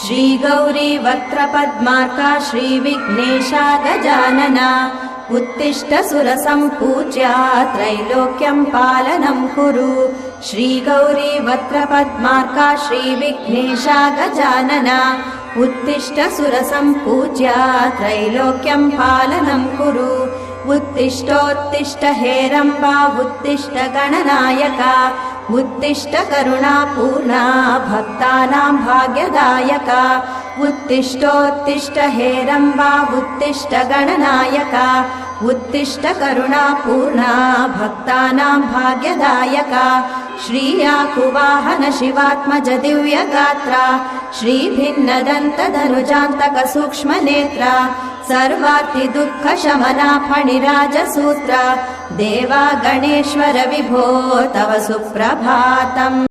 श्रीगौरी वक्त्रपद्मार्का श्रीविघ्नेशा गजानना उत्तिष्ठ सुरसम्पूज्या त्रैलोक्यं पालनं कुरु। श्रीगौरी वक्त्रपद्मार्का श्रीविघ्नेशा गजानना उत्तिष्ठ सुरसम्पूज्या त्रैलोक्यं पालनं कुरु। उत्तिष्ठोत्तिष्ठ हेरम्बा उत्तिष्ठ गणनायका उत्तिष्ठ करुणापूर्णा भक्तानां भाग्यदायका। उत्तिष्ठोत्तिष्ठ हेरम्बा उत्तिष्ठ गणनायका उत्तिष्ठ करुणापूर्णा भक्तानां भाग्यदायका। श्रीयाकुवाहन शिवात्मज दिव्यगात्रा श्रीभिन्नदन्तधनुजान्तक सूक्ष्मनेत्रा सर्वार्ति दुःखशमना फणिराजसूत्रा देवा गणेश्वर विभो तव सुप्रभातम्।